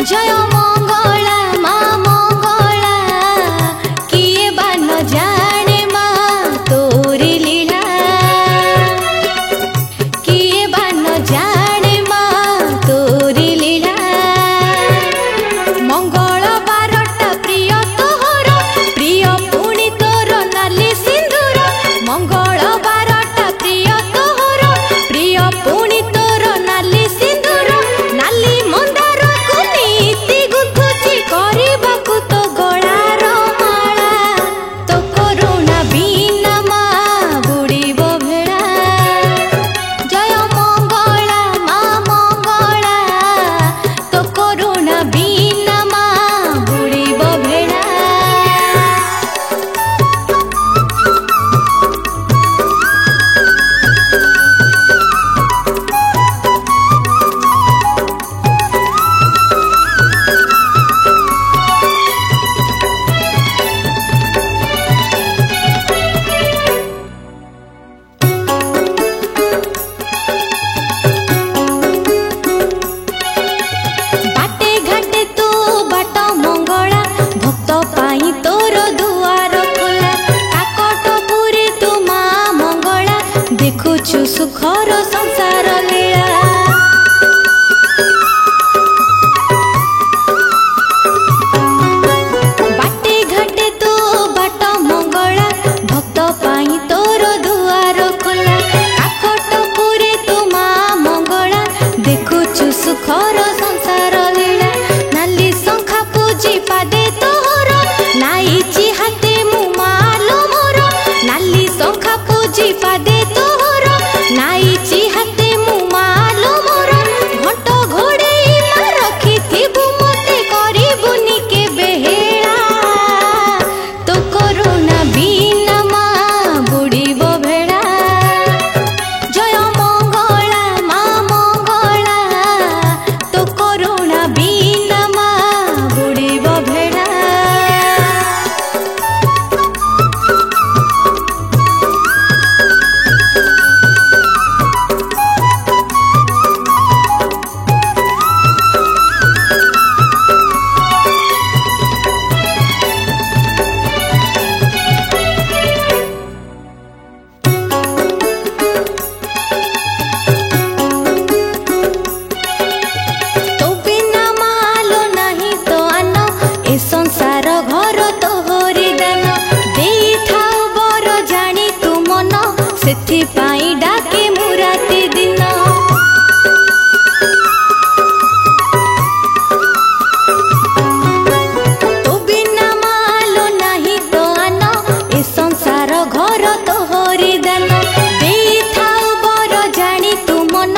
जय मंगला माँ मंगला किए बा न जाने माँ तोरी लीला किए बा न जाने माँ तोरी लीला मंगल बारटा प्रिय तोहर प्रिय पुणी तोर नाली सिंदूर मंगल बारटा प्रिय तोहर प्रिय पुणी तोर नाली सिंदूर नाली मंदार को नीति गुथुची करबाकू तो गଳାर माला तो करुणा बिना माँ बुड़ीब भेड़ा जय मंगला माँ मंगला तो करुणा बिना माँ बुड़ीब भेड़ा बाटे घाटे तू बाट मंगला भक्त पाई तोर दुआर खोला काकटपुरी तू माँ मंगला देखुछु सुखर संसार लीला बाटे घाटे तू बाट मंगला भक्त पाई तोर दुआर खोला काकटपुरी तू माँ मंगला देखुछु सुखर संसार लीला नाली शंखा पूजी पादे तोहर नाइची हाते मु मालो मोर नाली शंखा पूजी पादे तोहर नाइची हाते मु मालो मोर घंट घोड़े रखी थिबु मते करिबुनी के बेहेला तो करुणा बिना माँ बुड़ीब भेड़ा जय मंगला माँ मंगला तो करुणा बिना माँ बुड़ीब भेड़ा तो बिना मालो नहीं तो आन ए संसार घर तोहरी दान देई थाओ बर जानी तू मन सेथि पाई डाके मु राति दिन तो बिना मालो नहीं तो आन ए संसार घर तोहरी दान देई थाओ बर जानी तू मन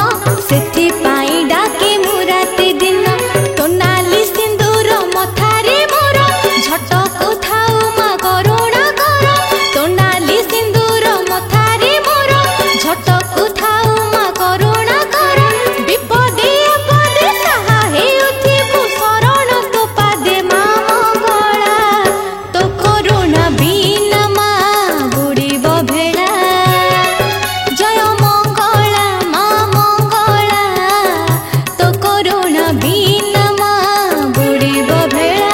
सेथि पाई डाके मु राति दिन तो नाली सिंदूर मथारे मोर झटको थाऊ माँ करुणा कर तो नाली सिंदूर मथारे मोर झटको थाऊ माँ करुणा कर विपदे आपदे साहा हेउथिबु शरण तो पादे माँ मंगला तो करुणा बिना माँ बुड़ीब भेड़ा जय मंगला माँ मंगला तो करुणा बिना माँ बुड़ीब भेड़ा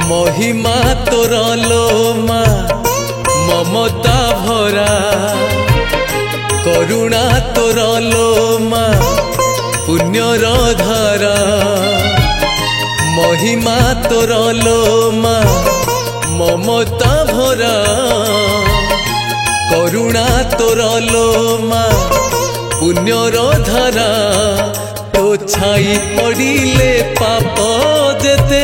महिमा तोर लो माँ ममता भरा करुणा तोर लो माँ पुण्यर धारा महिमा तोर लो माँ ममता भरा करुणा तोर लो माँ पुण्यर धारा तो छाई पड़िले पाप जेते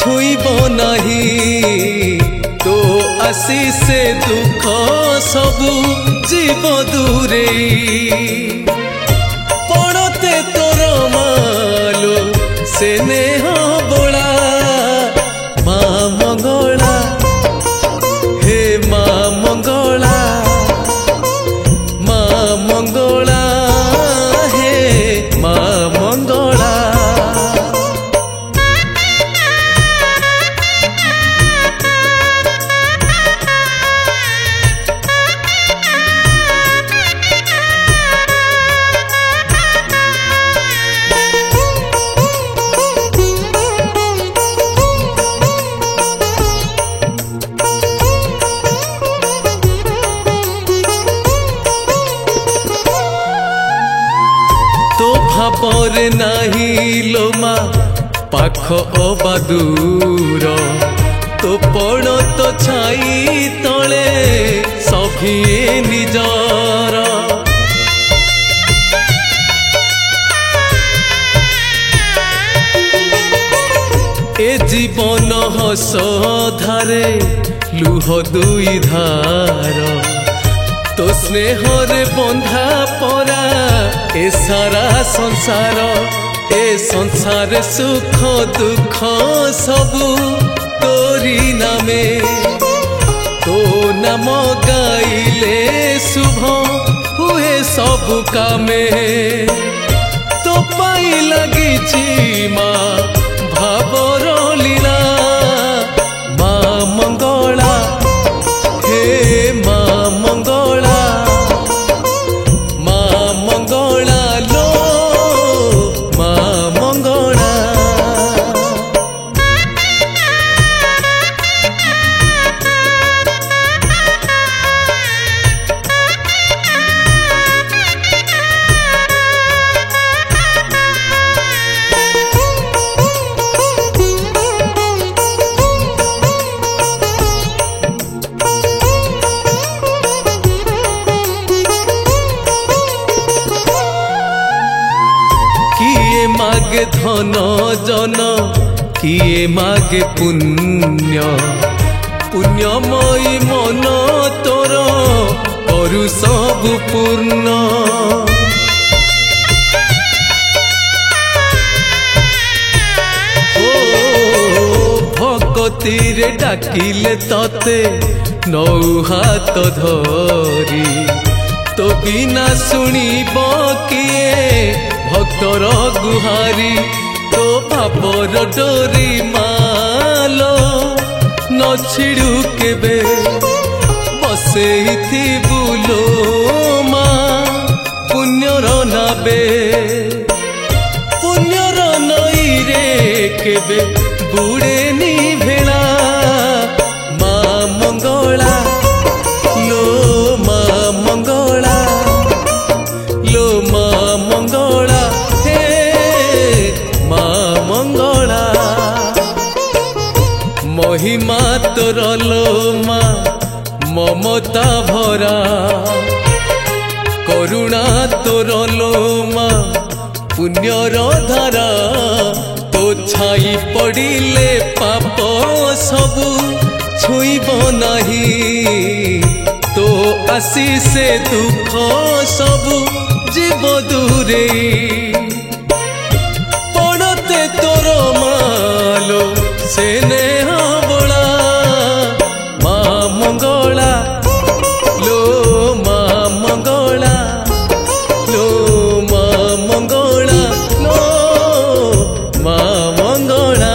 छुईब नहीं तो आसी से दुख सबु जीव दूरे पड़ते तोर मालो से नेह बोला माँ मंगला हे माँ मंगला माँ मंगला हे माँ मंगला भापर नाही लो मा पाख अबा दूर तो पड़ तो छाई तले सभिए निजर ए जीवन हस धारे लुह दुई धार तो स्नेहरे बंधा परा ए सारा संसार ए संसार सुख दुख सबु तोरी नामे तो नाम गाइले शुभ हुए सब कामे तो पाई लगी माँ भावर लीला माँ मंगला हे माँ मंगला माँ मंगला लो माँ मंगला मागे धन जन किए मागे पुण्य पुण्यमयी मन तोर करु सब पूर्ण भक्ति रे डाकिले तते नौ हाथ धरी तो बिना शुणिब किए भक्तर गुहारी तो भापर डोरी मालो न छिड़ू केबे बसेई बुलो माँ पुण्यर नाबे पुण्यर नई रे केबे बुड़े नी भेला माँ मंगला लो माँ मंगला लो माँ मंगला मंगला महिमा तोर लो माँ ममता भरा करुणा तोर लो माँ पुण्यर धारा तो छाई पड़िले पाप सबु छुईब नहीं तो आसी से दुख सबु जीव दूरे तोर मालो से नेह बोला माँ मंगला लो माँ मंगला लो माँ मंगला लो माँ मंगला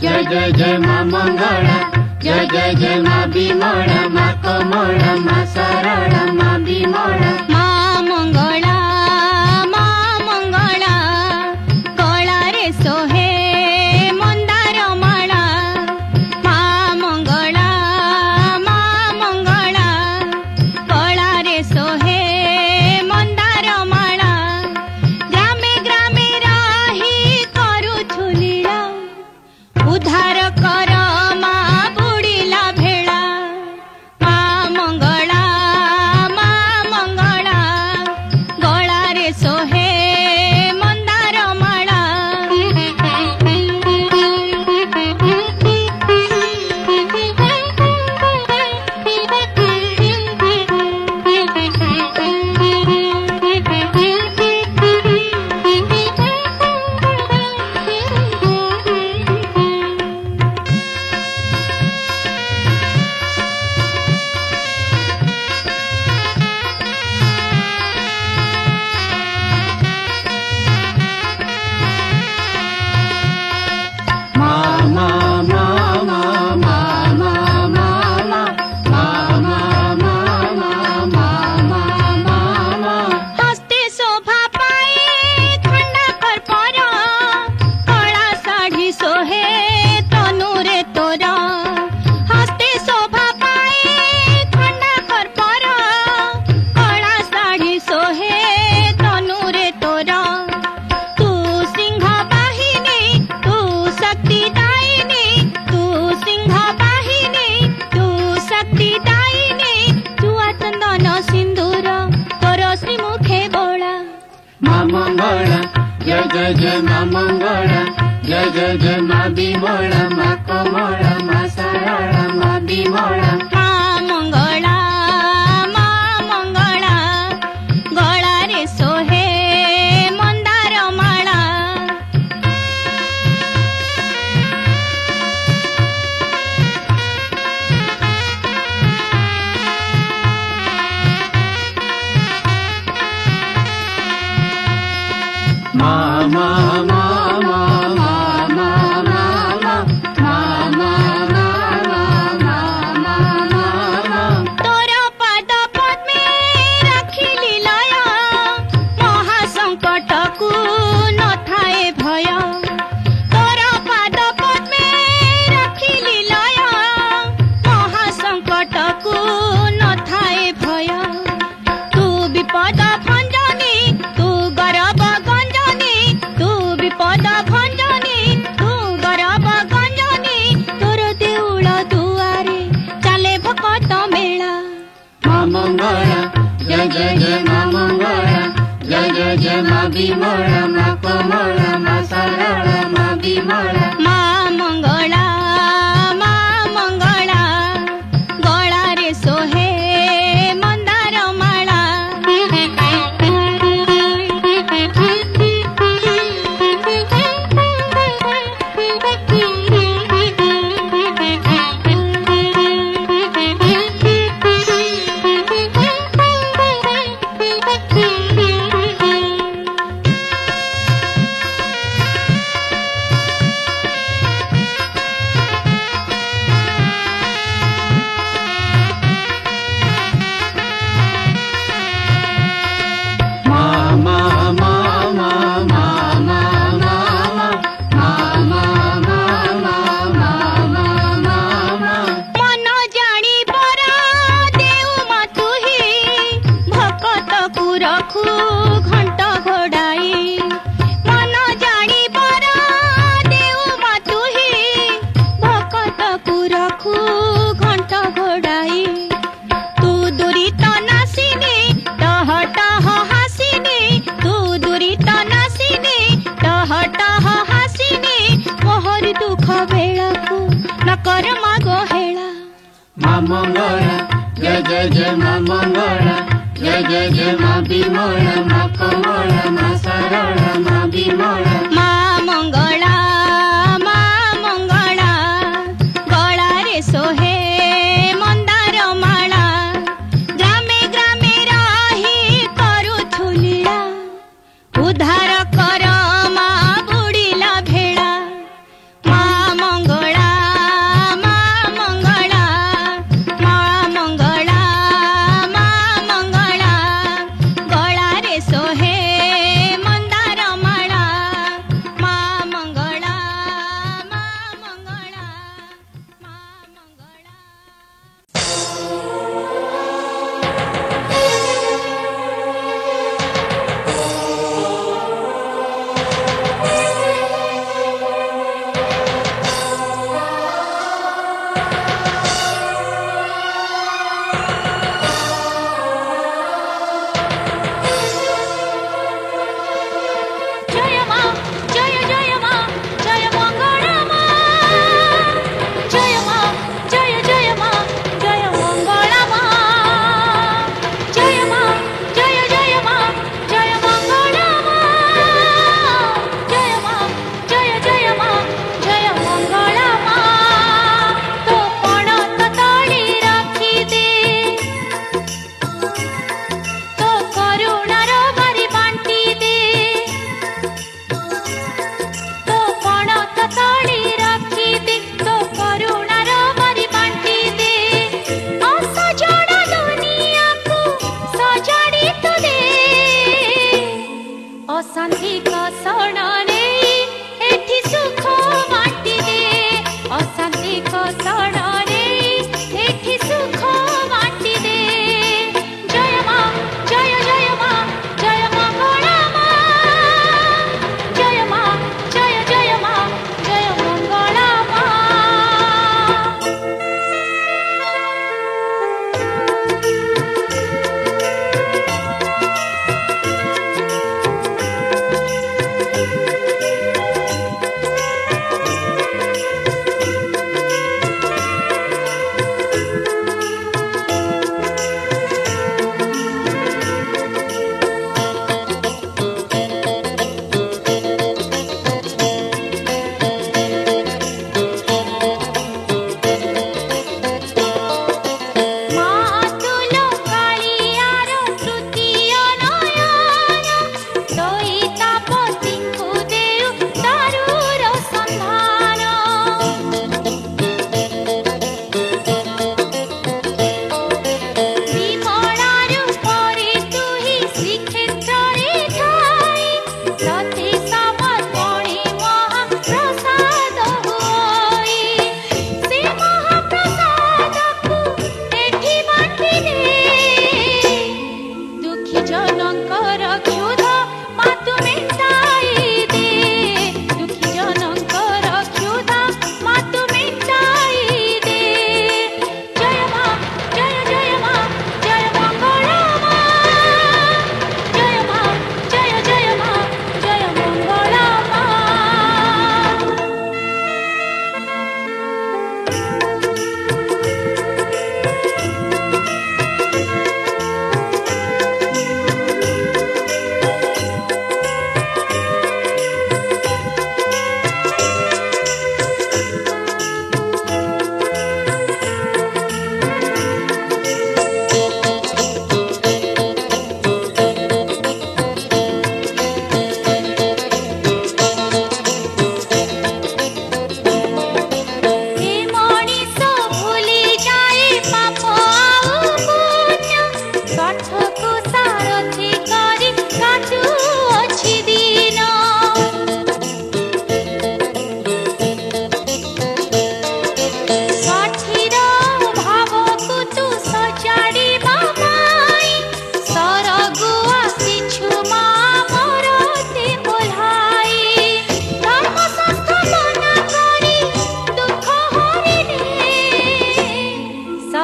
जय जय माँ मंगला जय जय जय माँ बिमला माँ कमला माँ सरला माँ बिमला माँ मंगला कला रे सोहे जय मा मंगला जय जय जय मा बिमला मा कमला मा सरला मा बिमला मा मंगला गळारे सोहे मंदार माळा मा मा मा मा मा मा मा मा मा मा मा मा तोर पाद पद्मे राखिली लय महासंकट को न थाए भय तोर पाद पद्मे राखिली लय महासंकट को न थाए भय तू विपद भंजनी तू गरब गंजनी तू विपद भंजनी तू गरब गंजनी तोर देउळ दुआरे चाले भक्त मेला मा मंगला जय जय जय मा मंगला जय जय जय मा बिमला मा कमला मा सरला मा बिमला मा मंगला गळारे सोहे मंदार माळा मन जानी बरा देउ मातुही भकत को रखू घंट घोड़ाई मन जानी बरा देउ मातुही भकत को रखू घंट घोड़ाई तू दूरी तो नासिनी टह टह हासिनी तू दूरी तो नासिनी टह टह हासिनी मोहर दुख बेळकू न कर मागो हेळा मा मंगला जय जय जय मा मंगला जय जय जय मा बिमला मा कमला मा सरला मा बिमला मा मंगला गळारे सोहे मंदार माळा ग्रामे ग्रामे रही करूछु लीला उद्धार कर मा बुडिला भेळा मा मंगला गळारे सोहे मंदार माळा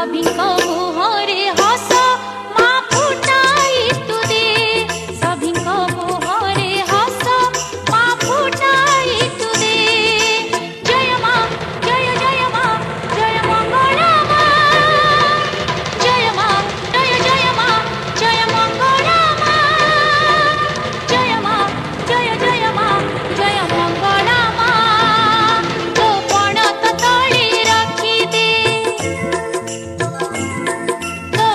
सभिको मुहरे हस मा फुटाई तु दे सभिको मुहरे हस मा फुटाई तु दे जय मां जय जय मां जय मंगला मां जय मां जय जय मां जय मंगला मां जय मां जय जय मां जय मंगला मां तो पण तो तळे रखी दे तो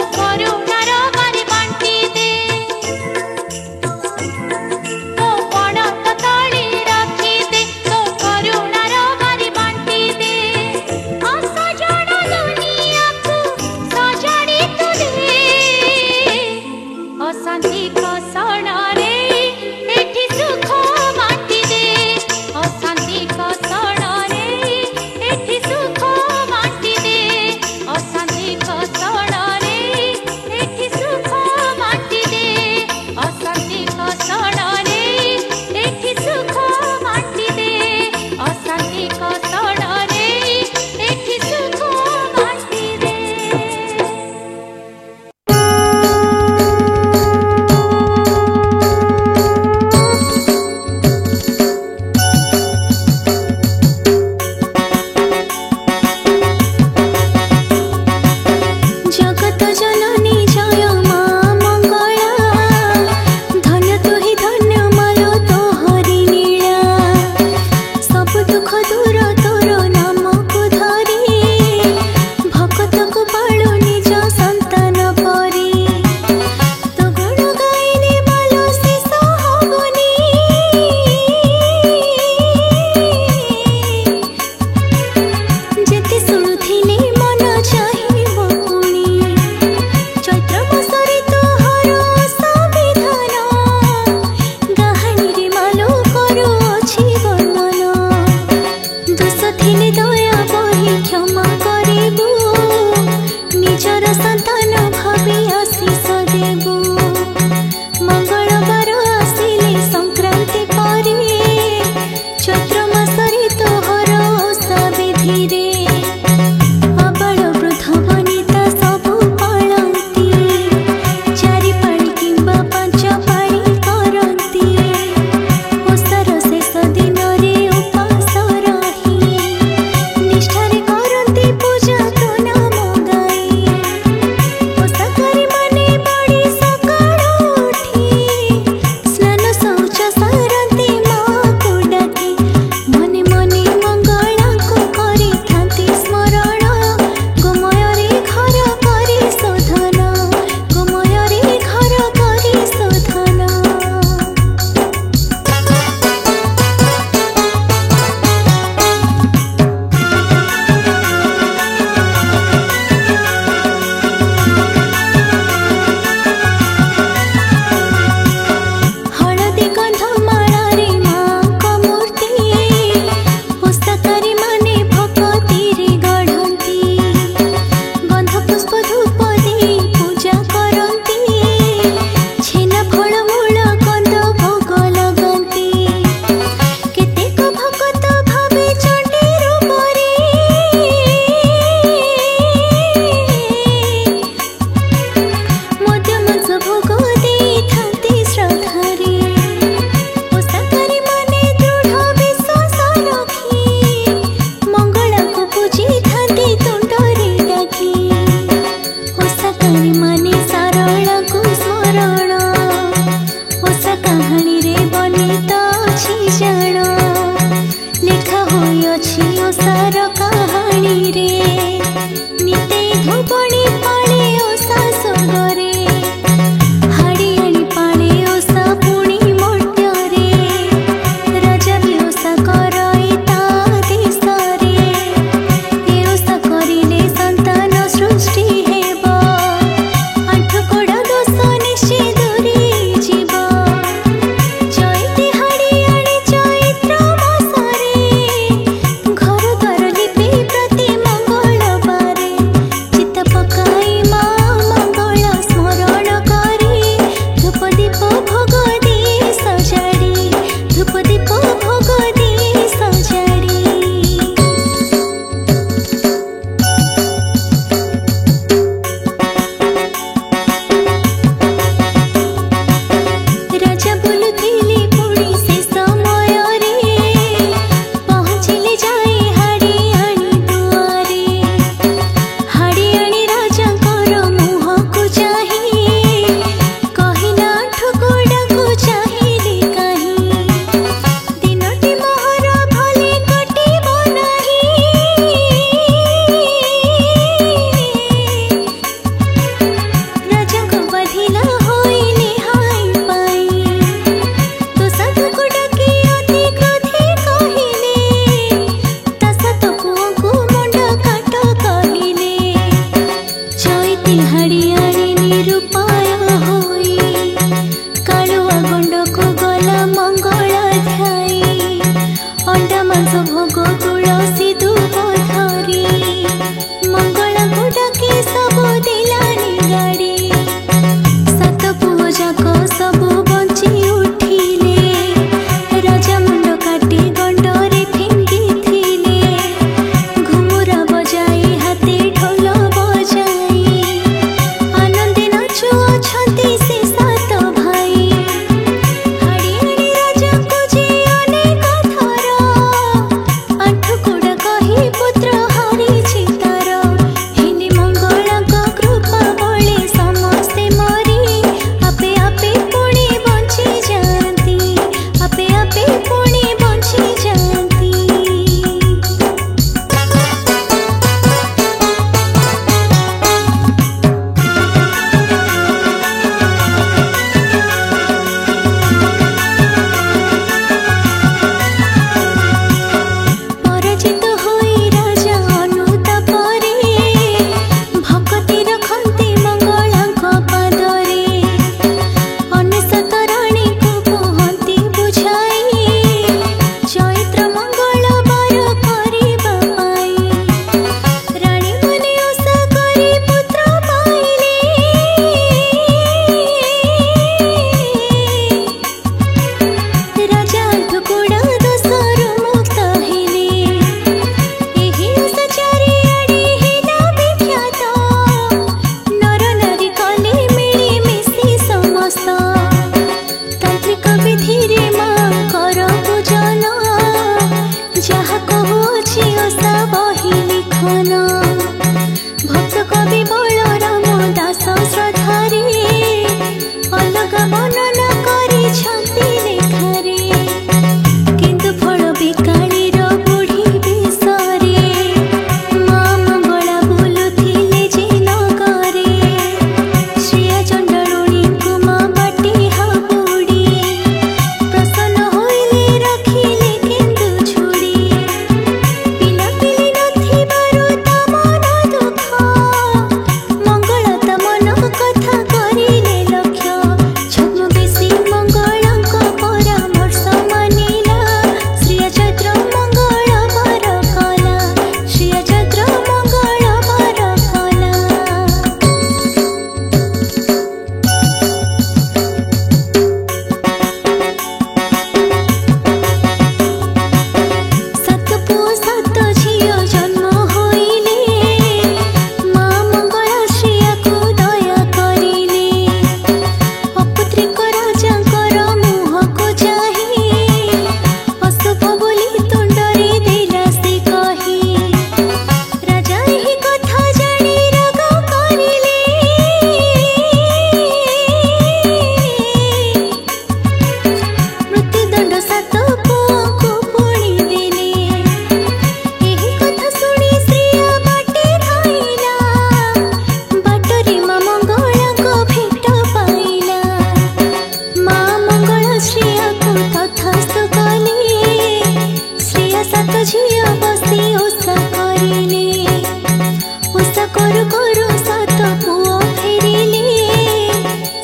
स्वर्गरु सात पुओ फेरिले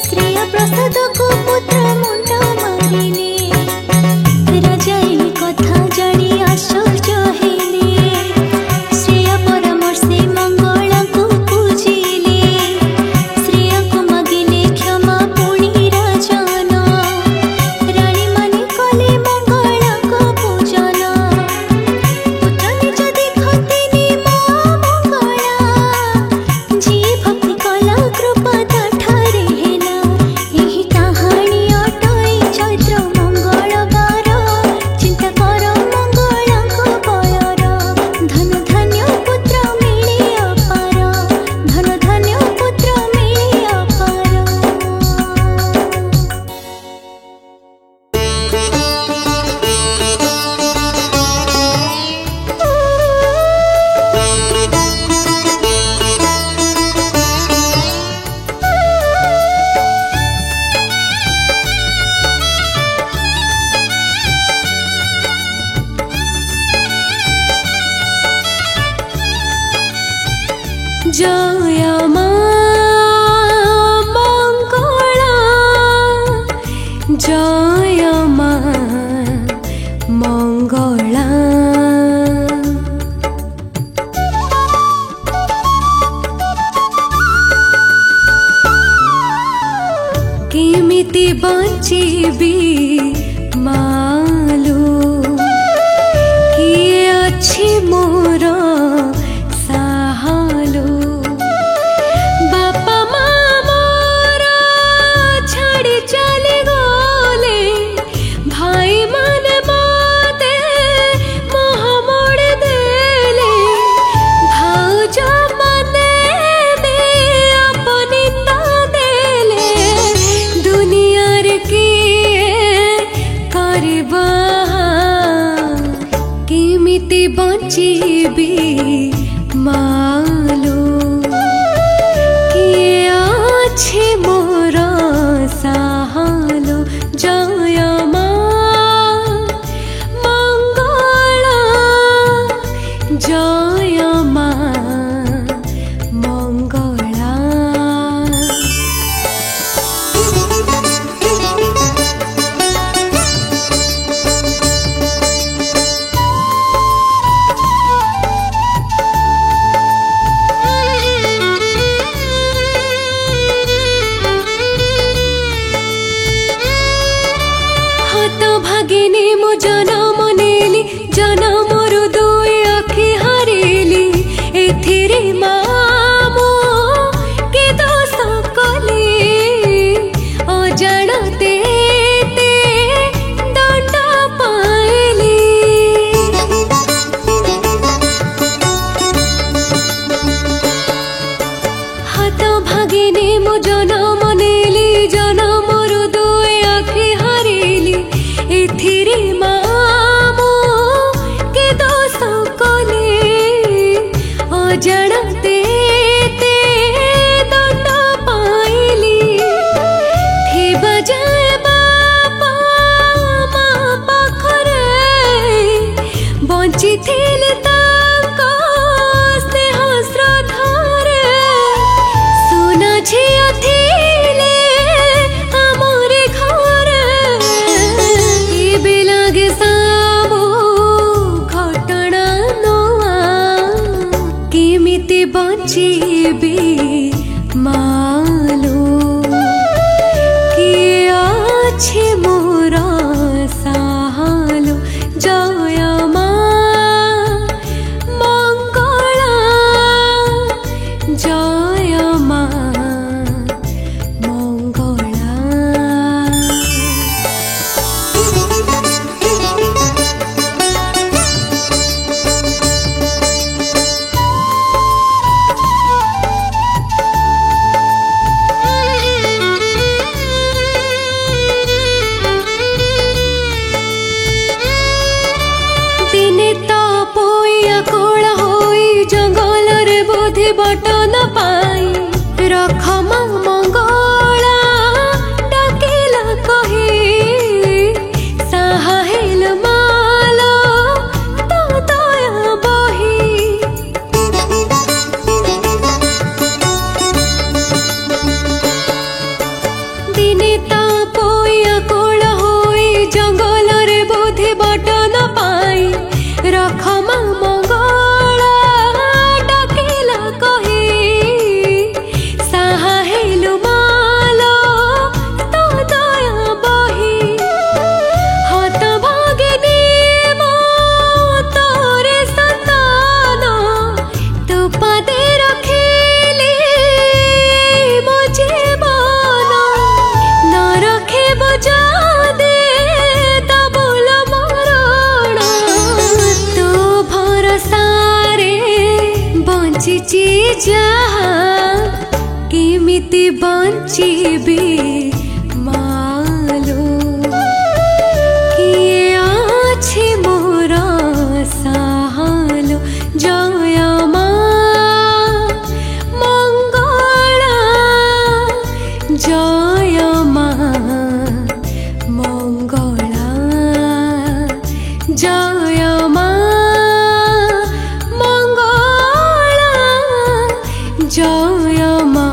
श्रेय प्रसाद को पुत्र मुंड मारिले राजा एही कथा जानी आश्चर्य हेले श्रेय परामर्शे मंगल को पूजिले श्रेय को मागिले क्षमा पुणी राजन रानी माने कले मंगल को पूजन पुत्र निज देखतिनी मां मंगला जी भक्ति कला कृपा ठारे हेला एही कहानी अटई चैत्र मंगलवार चिंता कर मंगल को बयर धन धन्य पुत्र मिले अपार धन धन्य पुत्र मिले अपार। जय मां मंगला जय मां मंगला केमिति बंचिबी मालू किए अछि मोर साहालो बापा माँ मोरा छाड़ी चली गले भाई माने माते मोह मोड़ देले भाउज माने भी अपनी ता देले दुनिया रे किए करबा केमिति बंचिबी मालो किए अछि मोर साहालो जय मां मंगला जय मां मंगला। हाथ भागिनी मो जनम नेली जनम रु दुई आखि हारिली एथिरे मामो के दोष कली अजाणते ते दंड पाइली हाथ भागिनी मो जनम नेली जनम रु दुई आखि हारिली एथिरे मामो के दोष कले अजाणते ते दंड पाइली थिबा जाए बापा माँ पाखरे बंचिथिले तांको स्नेह श्रद्धारे सुना झिया थिले आमरे घरे एबे लागे साबो घटना नोआ केमिति बंचिबी मालो किए अछि मोर साहालो जय मां मंगला जय मां मंगला। दिने तपोइया कोला होई जंगल रे बोधि बटन पाई रख मां मंगला डाकिला कही साहा हेल मालो तो दया बही केमिति बंचीबी मालो किए आछे मोर साहालो जय मा मंगला जय मा मंगला जय मा मंगला जय मा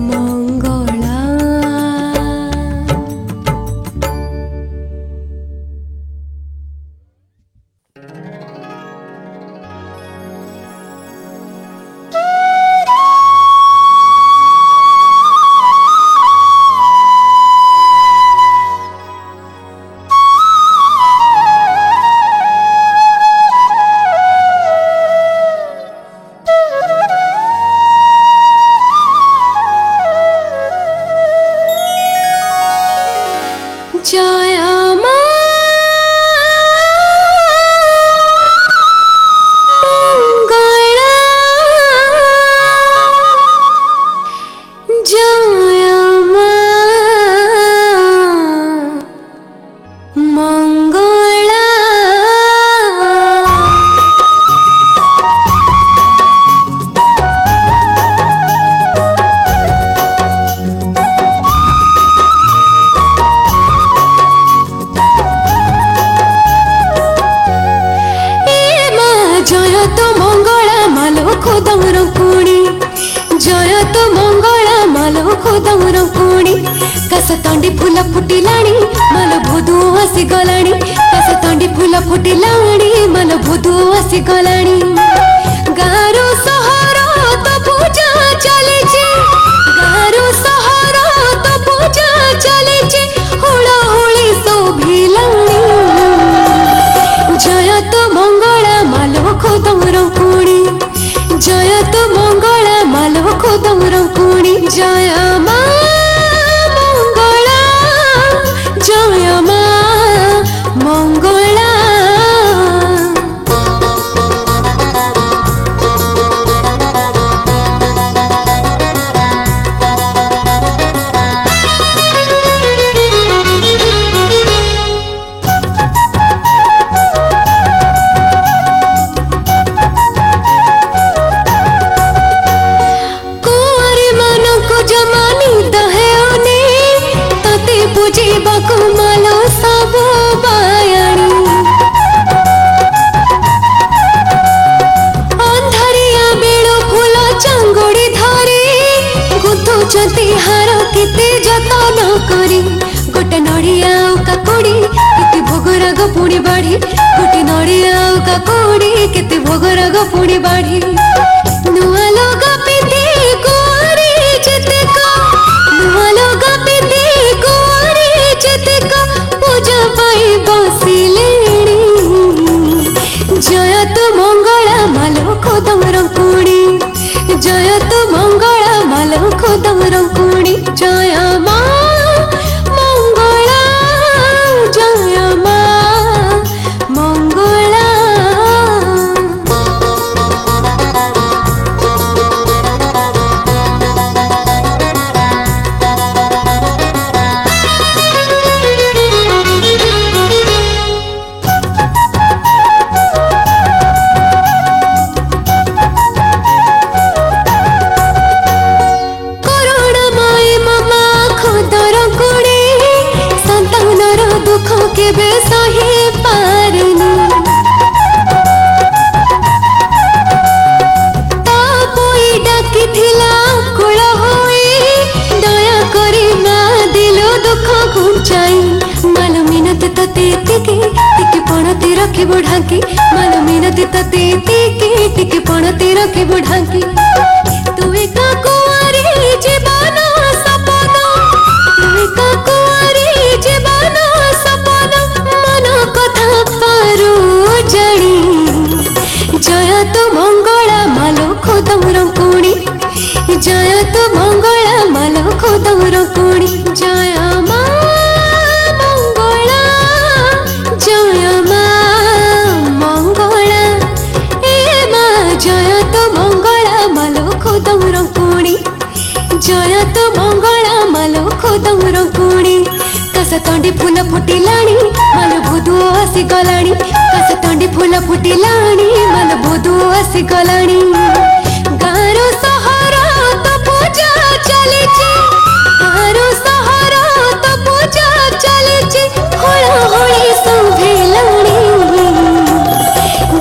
मंगला। जय मा मंगला जय मा मंगला। जय तो मंगला मालो खोदमर कुणी जय तो मंगला मालो खोदमर कुणी कस तंडी फूल फुटिलाणी मालो भोदू आसी गलाणी कस तंडी फूल फुटिलाणी मालो भोदू आसी गलाणी। गारो सहर तो पूजा चलीची गारो सहर तो पूजा चलीची हुड़ा हुड़ी शोभिलाणी जय तो मंगला मालो खोदमर कुणी जय तो मंगला मालो खोदमर कुणी जय मा मंगला जय मा मंगला। मालो सब बायाणी अंधारिया बेल फूल चांगुड़ी धरी गुथुचती हार केते जतन करी गोटे नड़िया काकुड़ी केते भोगराग पुणी बाढ़ी गोटे नड़िया काकुड़ी केते भोगराग पुणी बाढ़ी नुआ लोग पिंधि कुआरी जेतेक नुआ लोग पिंधि कुआरी जेतेक पूजा पाई बसिलेणी जय तो मंगला मालो खोदमर कुणी जय तो मंगला मालो खोदमर कुणी जय मा मंगला जय मा मंगला। केबे सही पारनी तापोई डाकी थिला कुल होई दया करी मा दिलो दुख घुंचाई मालो मिनती तते तिके तिके पणती रखी बुढ़ाकी मालो मिनती तते तिके तिके पणती रखी बुढ़ाकी तू एका कुआरी जीवन सपन तू एका कुआरी जीवन सपन मन कथा पारू जानी जय तो मंगला मालो खोदमर कुणी जय तो मंगला मालो खोदमर कुणी जय मा मंगला जय मा मंगला ए मा जय तो मंगला मालो खोदमर कुणी। जय तो मंगला मालो खोदर कुणी कस तंडी फूल फुटिलाणी मालो भूदु आसी गलाणी कस तंडी फूल फुटिलाणी मालो भूदु आसी गलाणी गारो सहर तो पूजा चलीची गारो सहर तो पूजा चलीची होळा होळी संभेलाणी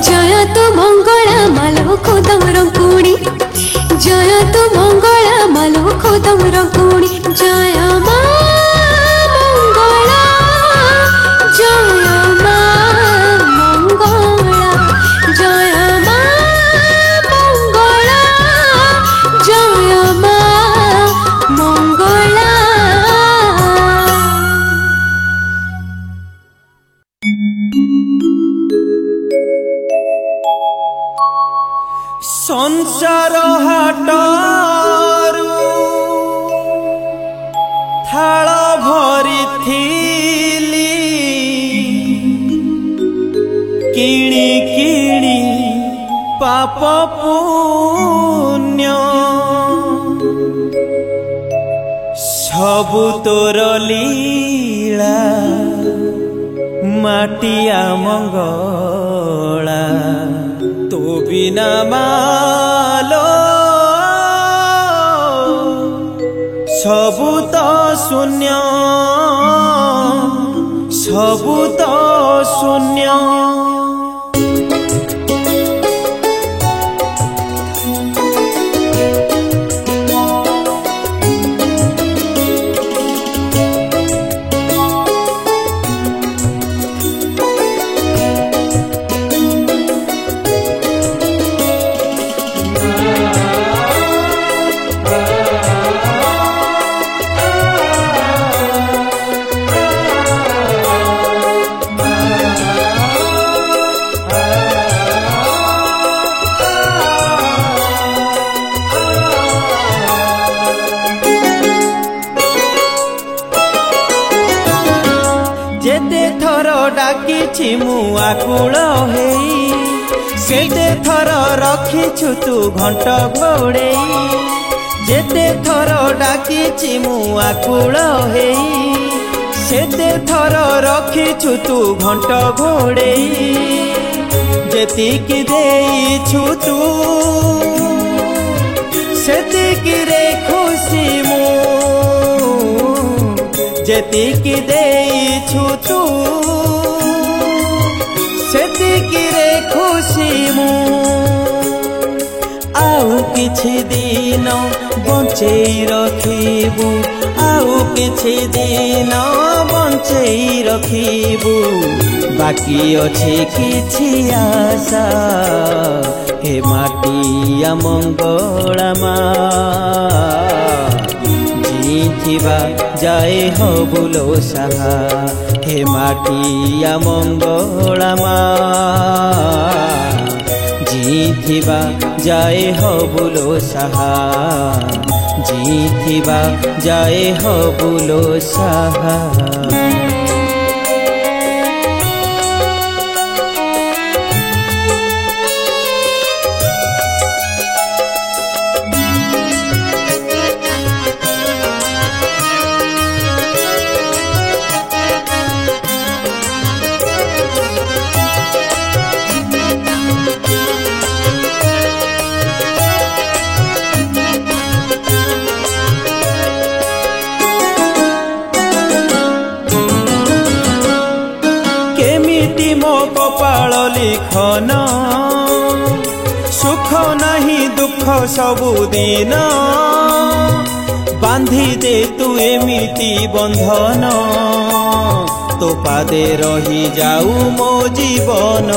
जय तो मंगला मालो खोदर कुणी जय तो मंगला मालो खोदर कुणी जय मा मंगला जय मा मंगला जय मा मंगला जय मा मंगला। संसार हाटरू थाल भरी किणी किणी पाप पुण्य सबु तोर लीला माटिया मंगला तो बिना मालो सबु तो शून्य सबु तो शून्य। जेते थर डाकिछि मु आकुल हेई सेते थर रखिछु तू घंट घोड़ेई जेते थर डाकिछि मु आकुल हेई सेते थर रखिछु तू घंट घोड़ेई जेतिकी देइछु तू सेतिकी रे खुशी मु जेतिकी देइछु तू सेतिकी रे खुशी मु आउ किछि दिन बंचेई रखिबु आउ किछि दिन बंचेई रखिबु बाकी अछि किछि आशा हे माटिया मंगला मा जीथिबा जाए हो बुलो साहा हे माटिया मंगला मा जीथिबा जाए हो बुलो साहा जीथिबा जाए हो बुलो साहा। कपाल लिखन सुख नहीं दुख सबुदिन बांधी दे तू एमिति बंधन तो पादे रही जाऊ मो जीवन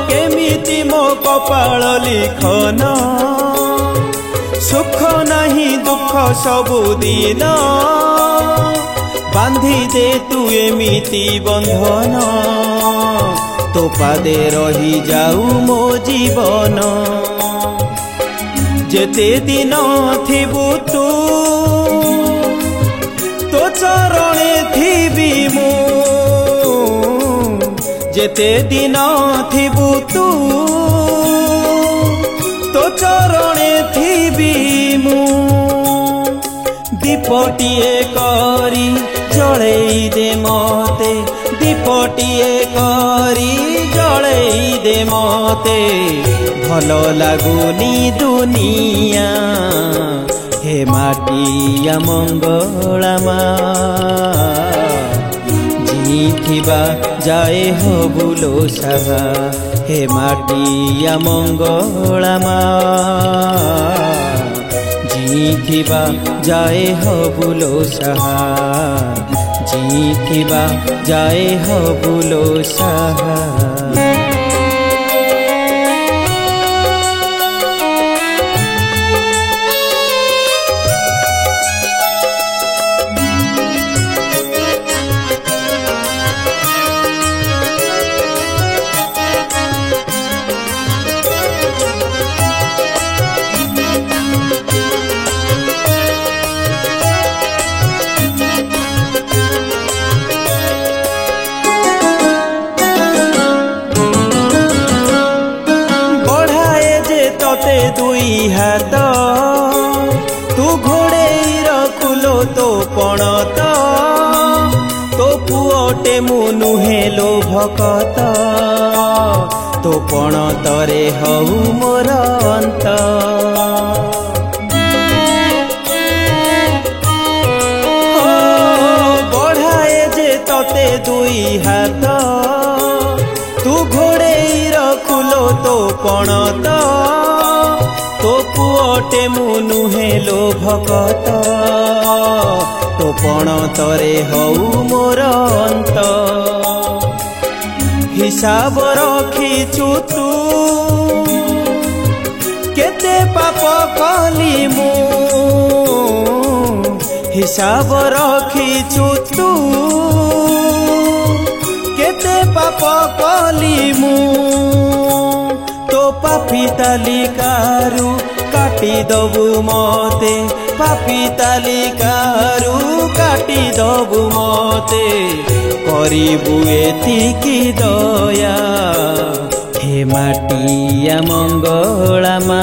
केमिति मो कपाल लिखन सुख नहीं दुख सबुदिन बांधी दे तू एमिति बंधन तो पादे रही जाऊ मो जीवन जेते दिन थिबु तू तो चरणे थिबी मु केते दिन थिबु तू तो चरणे थिबी मु दीपटिए करी जळेई दे मते दीपटिए करी जळेई दे मते भलो लागुनी दुनिया हे माटिया मंगला मा जीथिबा जाए हबुलो साहा हे माटिया मंगला मा जीथिबा जाए हबुलो साहा जीथिबा जाए हबुलो साहा दुई हाथ तू घोड़े रखुलो तो पणत तो पुओटे मु नुहे लो भकत तो पणतरे हऊ मोर अंत बढ़ाए जे तते दुई हाथ तू घोड़े रखुलो तो पणत तो पुओटे मु नुहे लो भकत तो पणतरे हऊ मोर अंत हिसाब रखिचु तू केते पाप कली मु हिसाब रखिचु तू केते पाप कली मु तो पापी तालिकारु काटी दबु मते पापी तालिकारु काटी दबु मते करिबु एतिकी दया हे माटिया मंगला मा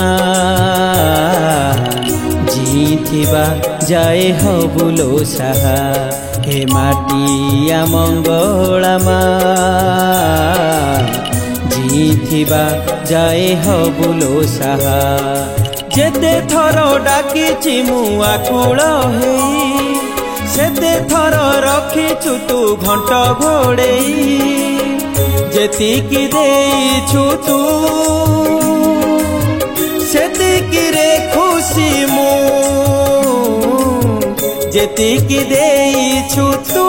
जीथिबा जाए हबुलो साहा हे माटिया मंगला मा जीथिबा जाए हबुलो साहा जेते थर डाकिछि मु आकुल हेई सेते थर रखिछु तू घंट घोड़ेई जेतिकी देइछु तू सेतिकी रे खुशी मु जेतिकी देइछु तू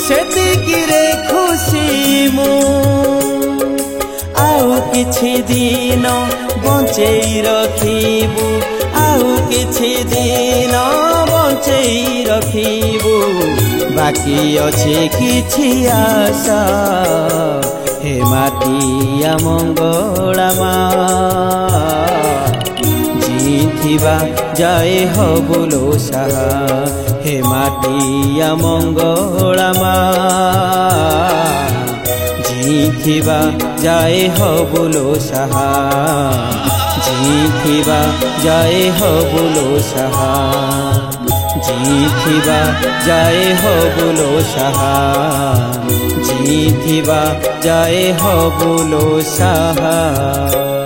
सेतिकी रे खुशी मु आउ किछि दिन बंचेई रखिबु आउ किछि दिन बंचेई रखिबु बाकी अछि किछि आशा हे माटिया मंगला मा जीथिबा जाए हबुलो साहा हे माटिया मंगला मा जीथिबा जाए हबुलो साहा जीथिबा जाए हबुलो साहा जीथिबा जाए हबुलो साहा जीथिबा जाए हबुलो साहा।